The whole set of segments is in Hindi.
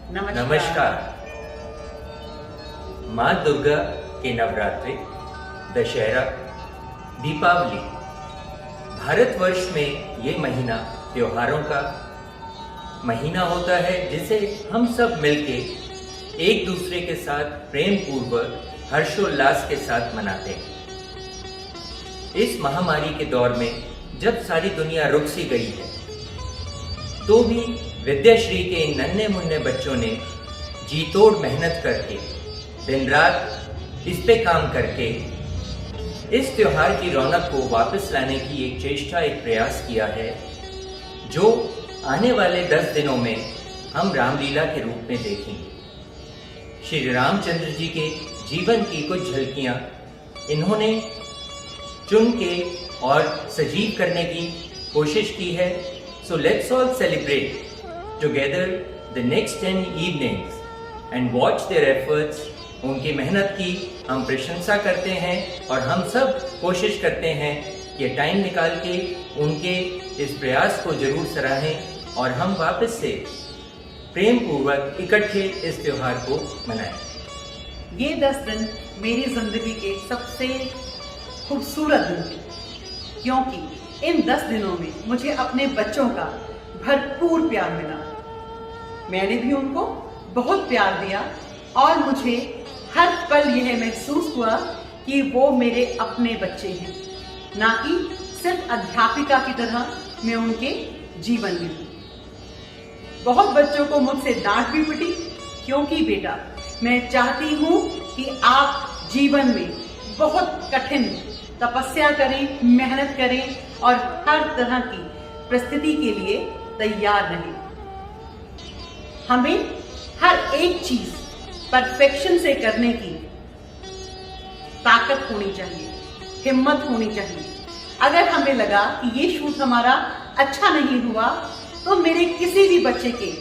नमस्कार। माँ दुर्गा के नवरात्रि, दशहरा, दीपावली, भारतवर्ष में ये महीना त्योहारों का महीना होता है, जिसे हम सब मिलके एक दूसरे के साथ प्रेम पूर्वक हर्षोल्लास के साथ मनाते हैं। इस महामारी के दौर में जब सारी दुनिया रुक सी गई है, तो भी विद्याश्री के इन नन्हे मुन्ने बच्चों ने जी तोड़ मेहनत करके, दिन रात इस पे काम करके इस त्योहार की रौनक को वापस लाने की एक चेष्टा, एक प्रयास किया है, जो आने वाले 10 दिनों में हम रामलीला के रूप में देखेंगे। श्री रामचंद्र जी के जीवन की कुछ झलकियां इन्होंने चुन के और सजीव करने की कोशिश की है। So let's all celebrate together the next 10 evenings and watch their efforts। उनकी मेहनत की हम प्रशंसा करते हैं और हम सब कोशिश करते हैं कि टाइम निकाल के उनके इस प्रयास को जरूर सराहें और हम वापस से प्रेम पूर्वक इकट्ठे इस त्योहार को मनाएं। ये 10 दिन मेरी जिंदगी के सबसे खूबसूरत दिन थे, क्योंकि इन 10 दिनों में मुझे अपने बच्चों का भरपूर प्यार मिला। मैंने भी उनको बहुत प्यार दिया और मुझे हर पल यह महसूस हुआ कि वो मेरे अपने बच्चे हैं, ना कि सिर्फ अध्यापिका की तरह मैं उनके जीवन में हूँ। बहुत बच्चों को मुझसे डांट भी पिटी, क्योंकि बेटा मैं चाहती हूँ कि आप जीवन में बहुत कठिन तपस्या करें, मेहनत करें और हर तरह की परिस्थिति के लिए तैयार रहें। हमें हर एक चीज परफेक्शन से करने की ताकत होनी चाहिए, हिम्मत होनी चाहिए। अगर हमें लगा कि ये शूट हमारा अच्छा नहीं हुआ, तो मेरे किसी भी बच्चे के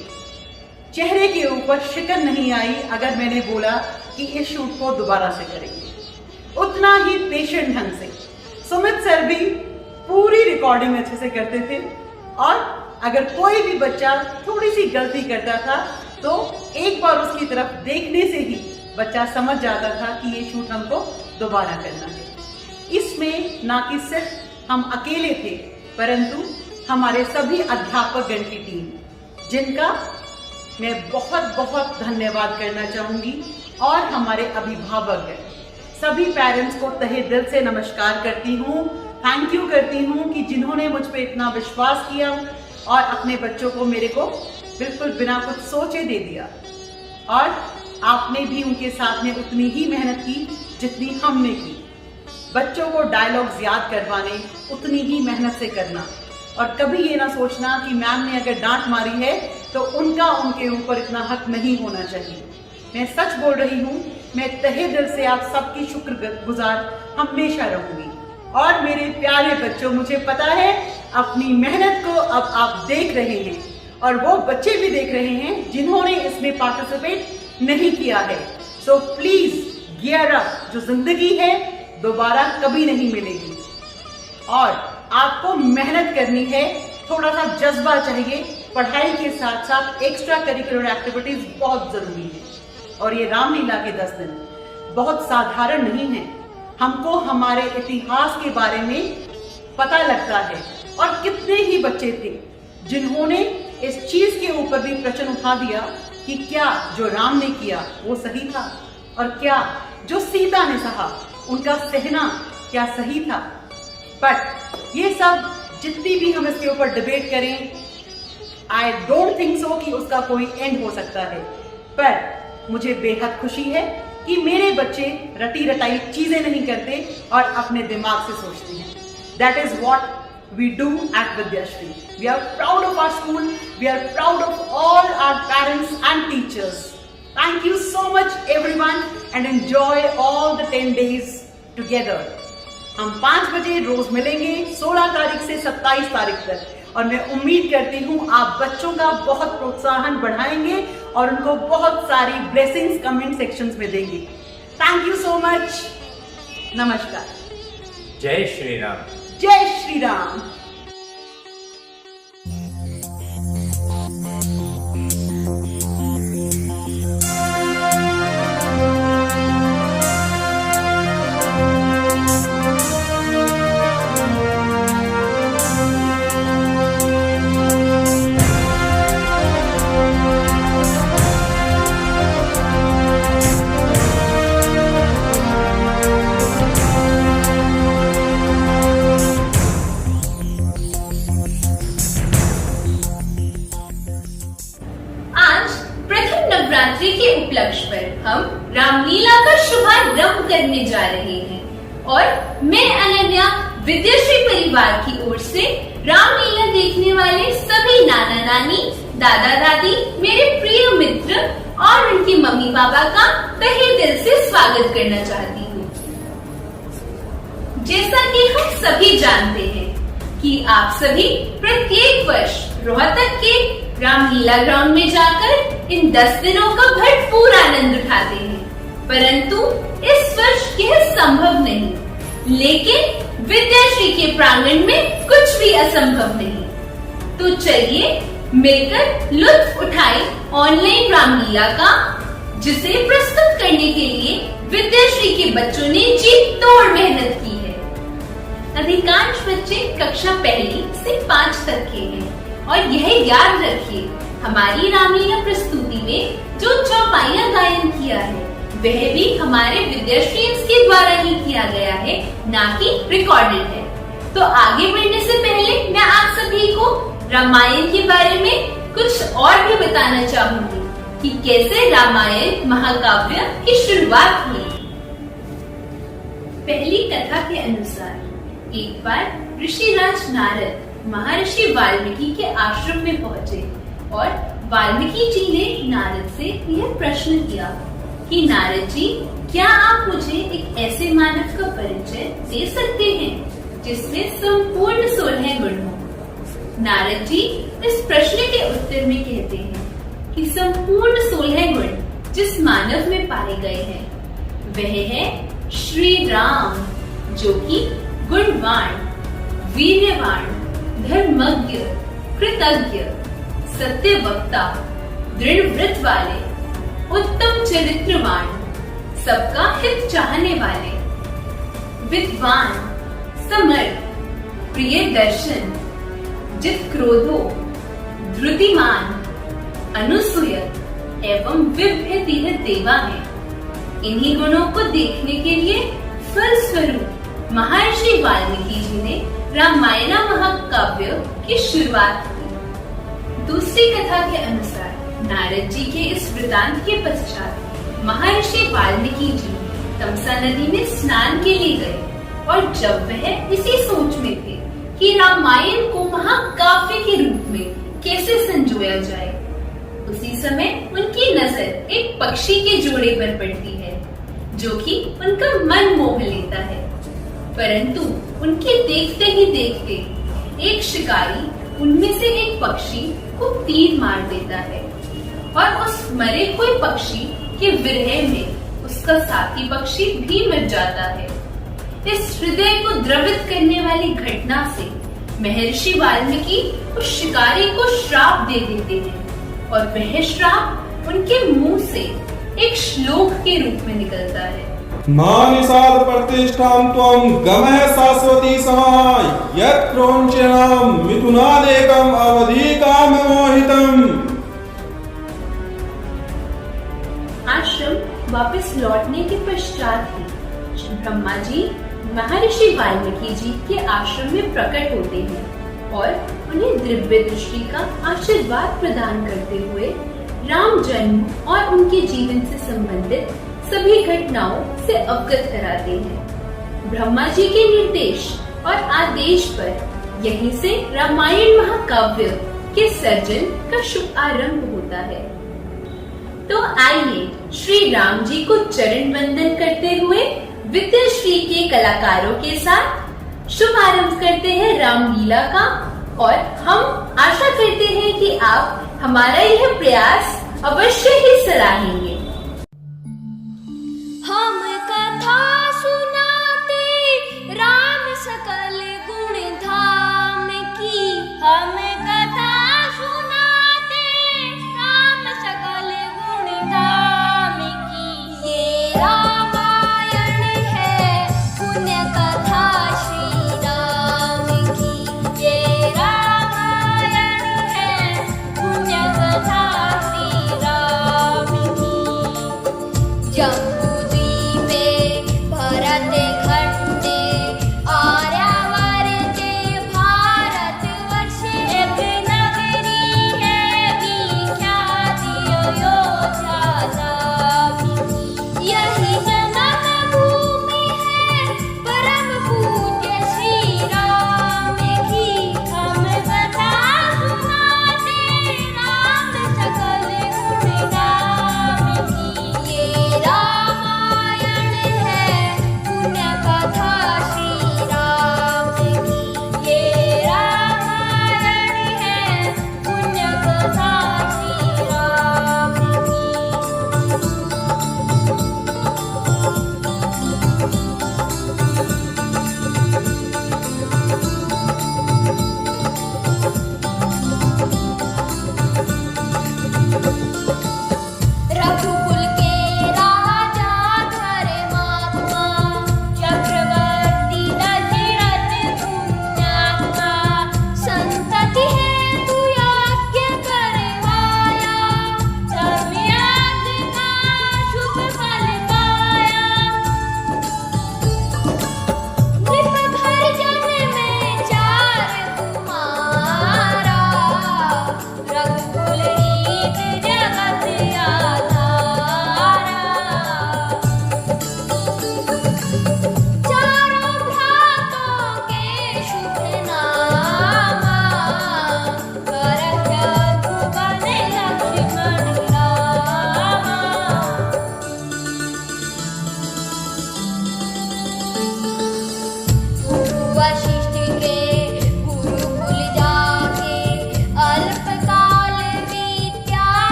चेहरे के ऊपर शिकन नहीं आई अगर मैंने बोला कि इस शूट को दोबारा से करेंगे। उतना ही पेशेंट ढंग से सुमित सर भी पूरी रिकॉर्डिंग अच्छे से करते थे, और अगर कोई भी बच्चा थोड़ी सी गलती करता था तो एक बार उसकी तरफ देखने से ही बच्चा समझ जाता था कि ये शूट हमको दोबारा करना है। इसमें ना कि सिर्फ हम अकेले थे, परंतु हमारे सभी अध्यापक गण की टीम, जिनका मैं बहुत बहुत धन्यवाद करना चाहूंगी, और हमारे अभिभावक गण, सभी पेरेंट्स को तहे दिल से नमस्कार करती हूँ, थैंक यू करती हूँ कि जिन्होंने मुझ पे इतना विश्वास किया और अपने बच्चों को मेरे को बिल्कुल बिना कुछ सोचे दे दिया। और आपने भी उनके साथ में उतनी ही मेहनत की जितनी हमने की। बच्चों को डायलॉग्स याद करवाने उतनी ही मेहनत से करना, और कभी ये ना सोचना कि मैम ने अगर डांट मारी है तो उनका उनके ऊपर इतना हक नहीं होना चाहिए। मैं सच बोल रही हूँ, मैं तहे दिल से आप सबकी शुक्रगुजार हमेशा रहूंगी। और मेरे प्यारे बच्चों, मुझे पता है अपनी मेहनत को अब आप देख रहे हैं, और वो बच्चे भी देख रहे हैं जिन्होंने इसमें पार्टिसिपेट नहीं किया है। So please gear up. जो जिंदगी है दोबारा कभी नहीं मिलेगी, और आपको मेहनत करनी है, थोड़ा सा जज्बा चाहिए। पढ़ाई के साथ साथ एक्स्ट्रा करिकुलर एक्टिविटीज बहुत जरूरी है। और ये रामलीला के 10 दिन बहुत साधारण नहीं है। हमको हमारे इतिहास के बारे में पता लगता है, और कितने ही बच्चे थे जिन्होंने इस चीज के ऊपर भी प्रश्न उठा दिया कि क्या जो राम ने किया वो सही था, और क्या जो सीता ने सहा उनका सहना क्या सही था। बट ये सब जितनी भी हम इसके ऊपर डिबेट करें, आई डोंट थिंक सो कि उसका कोई एंड हो सकता है। पर मुझे बेहद खुशी है कि मेरे बच्चे रटी रटाई चीजें नहीं करते और अपने दिमाग से सोचते हैं। That is what we do at Vidyashri. We are proud of our school. We are proud of all our parents and teachers. Thank you so much everyone, and enjoy all the 10 days together. हम 5 बजे रोज मिलेंगे 16 तारीख से 27 तारीख तक, और मैं उम्मीद करती हूँ आप बच्चों का बहुत प्रोत्साहन बढ़ाएंगे और उनको बहुत सारी ब्लेसिंग्स कमेंट सेक्शंस में देंगे। Thank you so much. नमस्कार। जय श्री राम। जय श्री राम। नवरात्रि के उपलक्ष्य पर हम रामलीला का शुभारंभ करने जा रहे हैं और मैं अनन्या विद्याश्री परिवार की ओर से रामलीला देखने वाले सभी नाना नानी, दादा दादी, मेरे प्रिय मित्र और उनके मम्मी पापा का तहे दिल से स्वागत करना चाहती हूँ। जैसा कि हम सभी जानते हैं कि आप सभी प्रत्येक वर्ष रोहतक के रामलीला ग्राउंड में जाकर इन 10 दिनों का भरपूर आनंद उठाते हैं, परंतु इस वर्ष यह संभव नहीं। लेकिन विद्याश्री के प्रांगण में कुछ भी असंभव नहीं। तो चलिए मिलकर लुत्फ उठाएं ऑनलाइन रामलीला का, जिसे प्रस्तुत करने के लिए विद्याश्री के बच्चों ने जी तोड़ मेहनत की है। अधिकांश बच्चे कक्षा 1 से 5 तक के हैं और यह याद रखिए, हमारी रामलीला प्रस्तुति में जो चौपाइयां गायन किया है वह भी हमारे विद्याश्री के द्वारा ही किया गया है, ना कि रिकॉर्डेड है। तो आगे बढ़ने से पहले मैं आप सभी को रामायण के बारे में कुछ और भी बताना चाहूंगी कि कैसे रामायण महाकाव्य की शुरुआत हुई। पहली कथा के अनुसार एक बार ऋषिराज नारद महर्षि वाल्मीकि के आश्रम में पहुंचे और वाल्मीकि जी ने नारद से यह प्रश्न किया कि नारद जी, क्या आप मुझे एक ऐसे मानव का परिचय दे सकते हैं जिसमें संपूर्ण 16 गुण हो। नारद जी इस प्रश्न के उत्तर में कहते हैं कि संपूर्ण 16 गुण जिस मानव में पाए गए हैं वह है श्री राम, जो कि गुणवान, वीर्यवान, धर्मज्ञ, कृतज्ञ, सत्यवक्ता, दृढ़ व्रत वाले, उत्तम चरित्रवान, सबका हित चाहने वाले, विद्वान, समर्थ, प्रिय दर्शन, जित क्रोधो, धृतिमान, अनुसूयत एवं विभ्यतिह देवा है। इन्हीं गुणों को देखने के लिए फलस्वरूप महर्षि वाल्मीकि जी ने रामायण महाकाव्य की शुरुआत की। दूसरी कथा के अनुसार नारद जी के इस वृतांत के पश्चात महर्षि वाल्मीकि जी तमसा नदी में स्नान के लिए गए और जब वह इसी सोच में थे कि रामायण को महाकाव्य के रूप में कैसे संजोया जाए, उसी समय उनकी नजर एक पक्षी के जोड़े पर पड़ती है जो कि उनका मन मोह लेता है। परंतु उनके देखते ही देखते एक शिकारी उनमें से एक पक्षी को तीर मार देता है और उस मरे हुए पक्षी के विरह में उसका साथी पक्षी भी मर जाता है। इस हृदय को द्रवित करने वाली घटना से महर्षि वाल्मीकि उस शिकारी को श्राप दे देते हैं और वह श्राप उनके मुंह से एक श्लोक के रूप में निकलता है। मानिसाद प्रतिष्ठां त्वं गमः शाश्वती समाय यत् क्रौञ्चनां मिथुनादेकम् अवधि काममोहितम्। आश्रम वापस लौटने के पश्चात ही ब्रह्मा जी महर्षि वाल्मीकि जी के आश्रम में प्रकट होते हैं और उन्हें दिव्य दृष्टि का आशीर्वाद प्रदान करते हुए राम जन्म और उनके जीवन से संबंधित सभी घटनाओं से अवगत कराते हैं। ब्रह्मा जी के निर्देश और आदेश पर यहीं से रामायण महाकाव्य के सर्जन का शुभ आरंभ होता है। तो आइए श्री राम जी को चरण वंदन करते हुए विद्याश्री के कलाकारों के साथ शुभारंभ करते हैं रामलीला का और हम आशा करते हैं कि आप हमारा यह प्रयास अवश्य ही सराहेंगे। हम कथा सुनाते राम सकल गुण धाम की, हम कथा सुनाते राम सकल गुण धाम की। ये रामायण है पुण्य कथा श्री राम की, ये रामायण है पुण्य कथा श्री राम की। जम्बूद्वीपे भरत खंडे आर्यावर्ते भारतवर्षे एक नगरी है विख्यात अयोध्या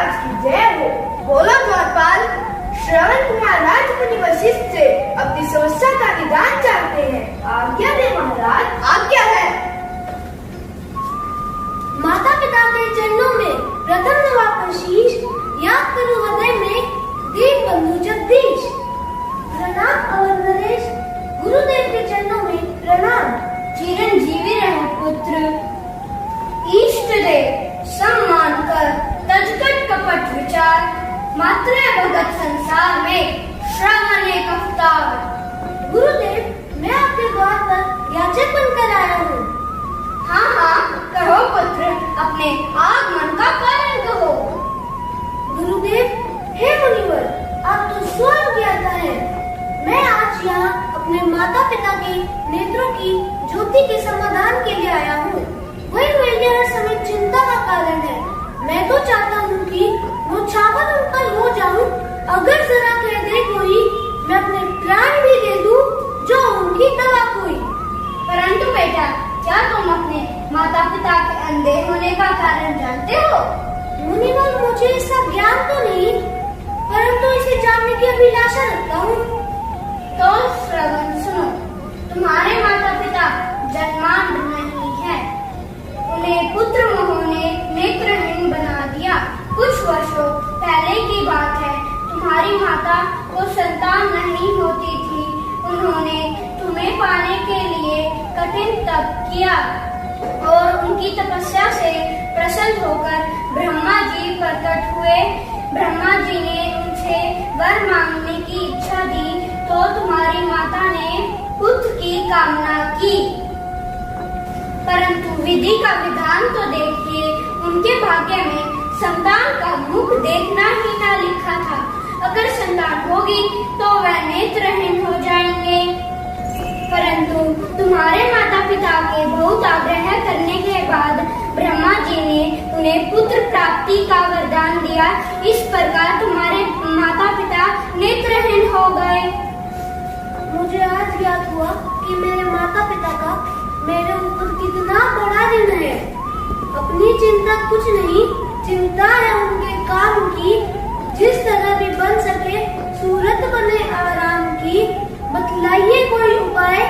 महाराज की जय हो। बोलो द्वारपाल। श्रवण कुमार राजमुनि वशिष्ठ से अपनी समस्या का निदान चाहते हैं। आज्ञा दे महाराज। आज्ञा है। माता पिता के चरणों में प्रथम नवाकर शीश, याद करो हृदय में दीन बंधु जगदीश। प्रणाम अवर नरेश, गुरुदेव के चरणों में प्रणाम। चिरंजीवी रहो पुत्र। इष्ट देव सम्मान कर तजकट कपट विचार, मात्र भगत संसार में श्रवण एक अवतार। गुरुदेव, मैं आपके द्वार पर याचक बनकर आया हूँ। हाँ हाँ कहो पुत्र, अपने आगमन का कारण कहो। गुरुदेव, हे मुनिवर, आप तो स्वयं ज्ञाता हैं। मैं आज यहाँ अपने माता पिता के नेत्रों की ज्योति के समाधान के लिए आया हूँ। वही मेरे हर समय चिंता का कारण है। मैं तो चाहता हूँ कि वो छावल उनका हो जाऊँ। अगर जरा कह दे कोई, मैं अपने प्राण भी दे दूँ, जो उनकी दवा कोई। परंतु बेटा, क्या तुम अपने माता पिता के अंधे होने का कारण जानते हो? मुनिवर, मुझे इसका ज्ञान तो नहीं, परंतु इसे जानने की अभिलाषा रखता हूँ। तो श्रवण सुनो, तुम्हारे माता पिता जन्मांध नहीं है। उन्हें पुत्र मोह ने नेत्रहीन बना दिया। कुछ वर्षों पहले की बात है। तुम्हारी माता को संतान नहीं होती थी। उन्होंने तुम्हें पाने के लिए कठिन तप किया और उनकी तपस्या से प्रसन्न होकर ब्रह्मा जी प्रकट हुए। ब्रह्मा जी ने उनसे वर मांगने की इच्छा दी तो तुम्हारी माता ने पुत्र की कामना की, परंतु विधि का विधान तो देखिए, उनके भाग्य में संतान का मुख देखना ही ना लिखा था। अगर संतान होगी तो वह नेत्रहीन हो जाएंगे। परंतु तुम्हारे माता पिता के बहुत आग्रह करने के बाद ब्रह्मा जी ने उन्हें पुत्र प्राप्ति का वरदान दिया। इस प्रकार तुम्हारे माता पिता नेत्रहीन हो गए। मुझे आज याद हुआ कि मेरे माता पिता का मेरे ऊपर कितना बड़ा ऋण है। अपनी चिंता कुछ नहीं, चिंता है उनके काम की। जिस तरह भी बन सके सूरत बने आराम की। बतलाइए कोई उपाय,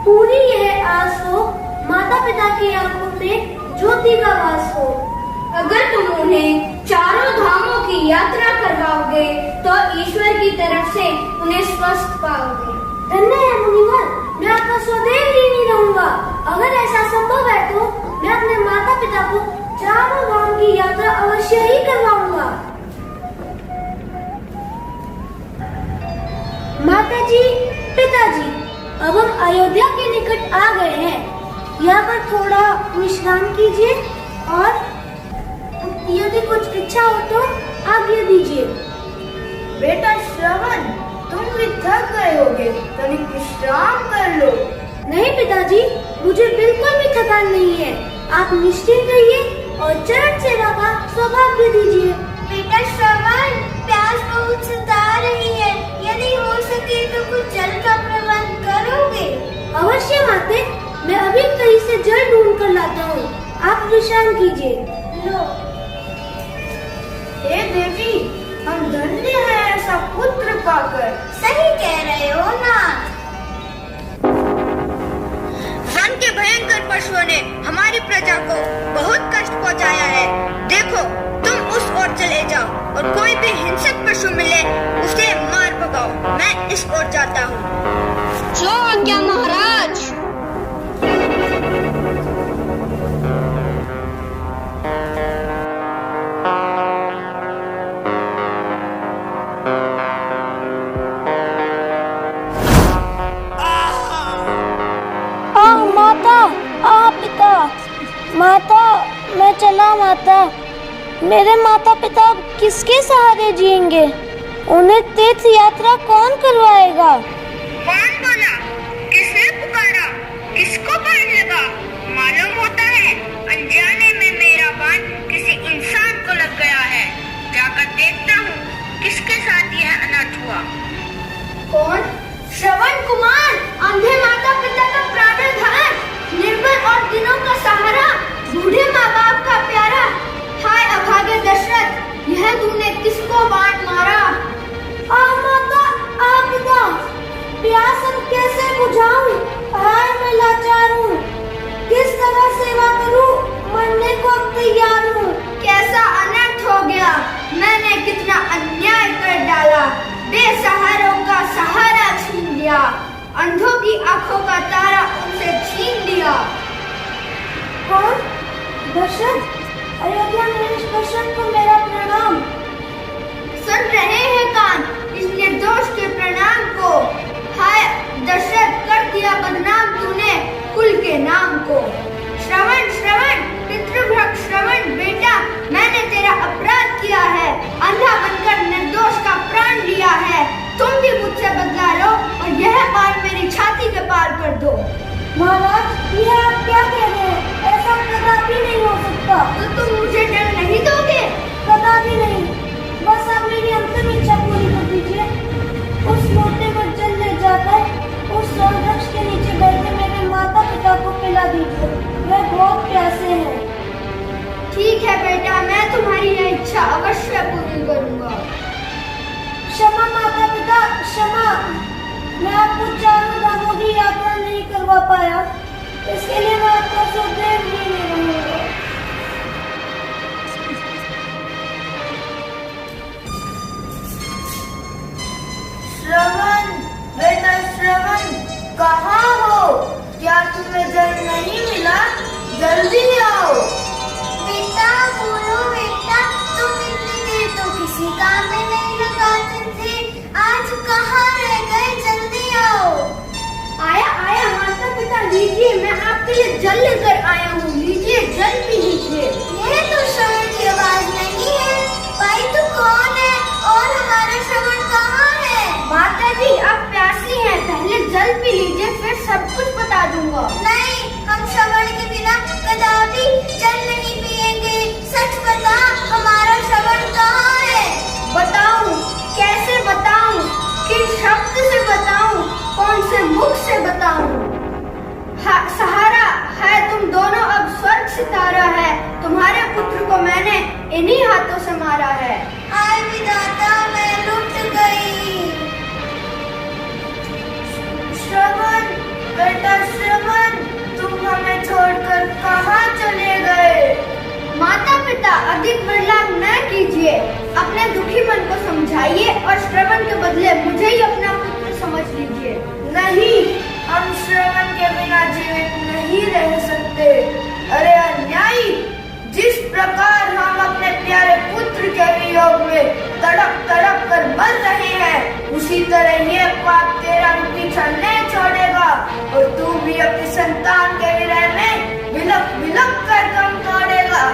पूरी यह आस हो, माता पिता की आंखों में ज्योति का वास हो। अगर तुम उन्हें चारों धामों की यात्रा करवाओगे तो ईश्वर की तरफ से उन्हें स्वस्थ पाओगे। धन्य है मुनिवर, मैं आपका स्वदेव ऋणी रहूंगा। अगर ऐसा संभव है तो मैं अपने माता पिता को चारों धाम की यात्रा अवश्य ही करवाऊंगा। माताजी, पिताजी, अब हम अयोध्या के निकट आ गए हैं। यहाँ पर थोड़ा विश्राम कीजिए और यदि कुछ इच्छा हो तो आज्ञा दीजिए। बेटा श्रवण, तुम भी थक गए होगे, तनिक विश्राम कर लो। नहीं पिताजी, मुझे बिल्कुल भी थकान नहीं है। आप निश्चिंत रहिए और चरण सेवा का सौभाग्य दीजिए। बेटा श्रवण, प्यास बहुत सता रही है। यदि हो सके तो कुछ जल का प्रबंध करोगे? अवश्य माते, मैं अभी कहीं से जल ढूंढ कर लाता हूँ। आप विश्राम कीजिए। लो। हे देवी, हम धन्य हैं ऐसा पुत्र पाकर। सही कह रहे हो नाथ। वन के भयंकर पशुओं ने हमारी प्रजा को बहुत कष्ट पहुंचाया है। देखो, तुम उस ओर चले जाओ और कोई भी हिंसक पशु मिले उसे मार भगाओ। मैं इस ओर जाता हूँ। जो आज्ञा महाराज। माता, मैं चला माता। मेरे माता पिता किसके सहारे जिएंगे? उन्हें तीर्थ यात्रा कौन करवाएगा? कौन बोला? किसने पुकारा? किसको बाण लगा? मालूम होता है अनजाने में मेरा बाण किसी इंसान को लग गया है। जाकर देखता हूँ किसके साथ यह अनर्थ हुआ। कौन? श्रवण कुमार, अंधे माता पिता का प्राणधान, निर्बल और दिनों का सहारा, बूढ़े माँ बाप का प्यारा। हाय अभागे दशरथ, यह बेसहारों का सहारा छीन लिया, अंधों की आंखों का तारा उनसे छीन लिया। कौन? दशरथ? अयोध्या नरेश दशरथ को मेरा प्रणाम। सुन रहे हैं कान इस निर्दोष के प्रणाम को। हाय दशरथ, कर दिया बदनाम तूने कुल के नाम को। श्रवण श्रवण पितृभ्रक श्रवण बेटा, मैंने तेरा अपराध किया है, अंधा बनकर निर्दोष का प्राण लिया है। तुम भी मुझसे बदला लो और यह बात मेरी छाती के पार कर दो। महाराज, ये आप क्या कह रहे हैं? ऐसा कदापि नहीं हो सकता। तो तुम मुझे जल नहीं दोगे? कदापि नहीं। बस आप मेरी अंतिम इच्छा पूरी कर दीजिए। उस लोटे में जल ले जाकर उस सौर वृक्ष के नीचे बैठे मेरे माता पिता को पिला दीजिए, वे बहुत प्यासे हैं। ठीक है बेटा, मैं तुम्हारी यह इच्छा अवश्य पूरी करूंगा। क्षमा माता पिता, क्षमा। मैं आपको चारों धामों की यात्रा नहीं करवा पाया, इसके लिए मैं आपका सदैव ऋणी रहूंगा। श्रवण बेटा श्रवण, कहाँ हो? क्या तुम्हें जल नहीं मिला? जल्दी आओ। बेटा बोलो बेटा, तुम इतनी देर तो किसी काम में नहीं लगाते थे, आज कहाँ रह गए? जल्दी आओ। आया आया माता पिता, लीजिए, मैं आपके लिए जल लेकर आया हूँ। लीजिए, जल पी लीजिए। ये तो श्रवण की आवाज नहीं है। भाई तू कौन है और हमारा श्रवण कहाँ है? माता जी, आप प्यासी हैं, पहले जल पी लीजिए, फिर सब कुछ बता दूंगा। नहीं, हम श्रवण के बिना कदापि जल नहीं पिएंगे। सच बता, हमारा श्रवण कहाँ है? बताऊं? कैसे बताऊं? किस शब्द से बताऊं? कौन से मुख से बताऊं? सहारा है तुम दोनों, अब स्वर्ग सितारा है। तुम्हारे पुत्र को मैंने इन्हीं हाथों से मारा है। आय विधाता, मैं लुट गई। श्रवण बेटा श्रवण, तुम हमें छोड़कर कहाँ चले गए? माता पिता, अधिक विलंब न कीजिए, अपने दुखी मन को समझाइए और श्रवण के बदले मुझे ही अपना पुत्र समझ लीजिए। नहीं, हम श्रवण के बिना जीवित नहीं रह सकते। अरे अन्यायी, जिस प्रकार हम अपने प्यारे पुत्र के वियोग में तड़प तड़प कर मर रहे हैं, उसी तरह ये पाप तेरा भी पीछा नहीं छोड़ेगा और तू भी अपनी संतान के विरह में विलप विलप कर दम तोड़ेगा।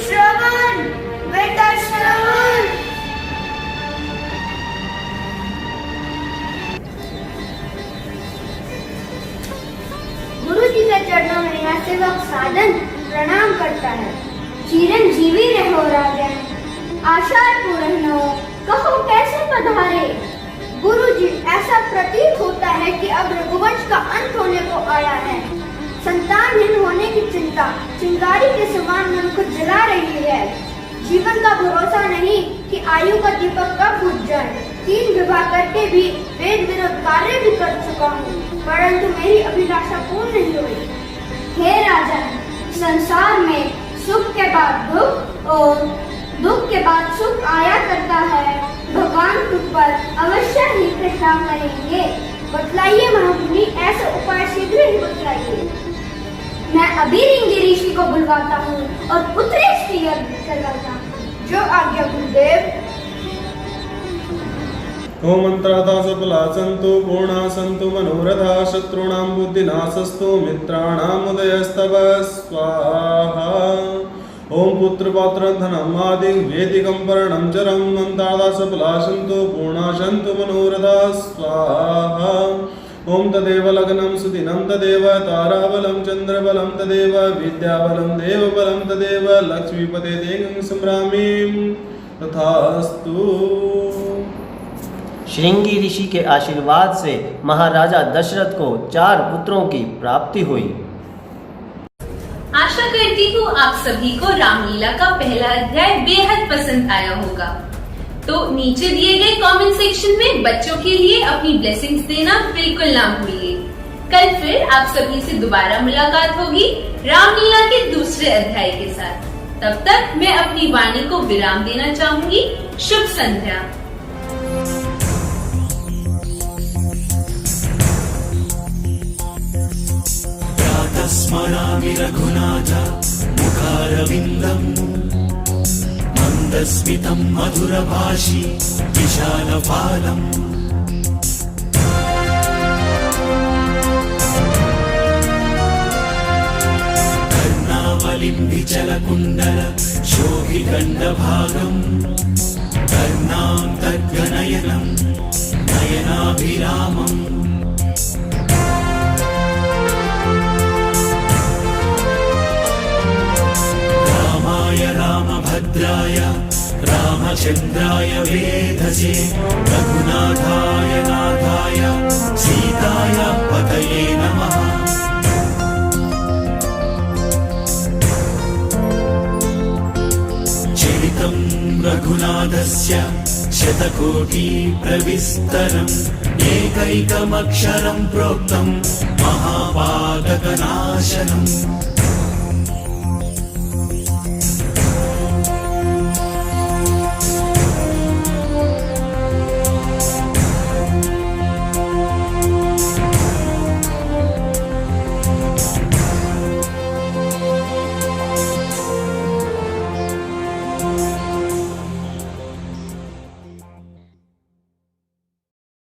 श्रवण बेटा श्रवण। गुरु जी के चरणों में यह सेवक साधन प्रणाम करता है। चिरंजीवी रहो राजन, आशा पूर्ण हो, कहो कैसे पधारे। गुरु जी, ऐसा प्रतीत होता है कि अब रघुवंश का अंत होने को आया है। संतानहीन होने की चिंता चिंगारी के समान मन को जला रही है। जीवन का भरोसा नहीं कि आयु का दीपक कब बुझ जाए। 3 विवाह करके भी वेद विरोध कार्य भी कर चुका हूँ, परंतु मेरी अभिलाषा पूर्ण नहीं हुई। हे राजन, संसार में सुख के बाद दुख और दुख के बाद सुख आया करता है। भगवान तुझ पर अवश्य ही कृपा करेंगे। बतलाइए महामुनि, ऐसे उपाय शीघ्र ही बतलाइए। मैं अभी रिंगी ऋषि को बुलवाता हूँ और पुत्रेश की यज्ञ करवाता हूँ। जो आज्ञा गुरुदेव। ओम मंत्राता सफला सन्तु पूर्णा सन्तु मनोरथा शत्रूणां बुद्धिनाशस्तु मित्राणां उदयस्तव स्वाहा। ओम पुत्र पौत्र धनम आदि वेदिकं पर्णं चरं मंत्राता सफला सन्तु पूर्णा सन्तु मनोरथा स्वाहा। ओम तदेव लग्नं सुदिनं तदेव ताराबलं चंद्रबलं तदेव विद्याबलं देवबलं तदेव लक्ष्मीपते देवं संभ्रामीं तथास्तु। श्रृंगी ऋषि के आशीर्वाद से महाराजा दशरथ को 4 पुत्रों की प्राप्ति हुई। आशा करती हूँ आप सभी को रामलीला का पहला अध्याय बेहद पसंद आया होगा। तो नीचे दिए गए कमेंट सेक्शन में बच्चों के लिए अपनी ब्लेसिंग्स देना बिल्कुल ना भूलिए। कल फिर आप सभी से दोबारा मुलाकात होगी रामलीला के दूसरे अध्याय के साथ। तब तक मैं अपनी वाणी को विराम देना चाहूंगी। शुभ संध्या। स्मरामि रघुनाथ मुखारविन्दम् मन्दस्मितं मधुरभाषि विशालपालम् कर्णावलिं विचलकुण्डल शोभिकण्डभागम् कर्णान्तर्गनयनं नयनाभिरामम् रामाय रामभद्राय रामचन्द्राय वेधसे रघुनाथाय नाथाय सीताय पतये नमः। चरितं रघुनाथस्य शतकोटिप्रविस्तरम् एकैकमक्षरं प्रोक्तं महापातकनाशनम्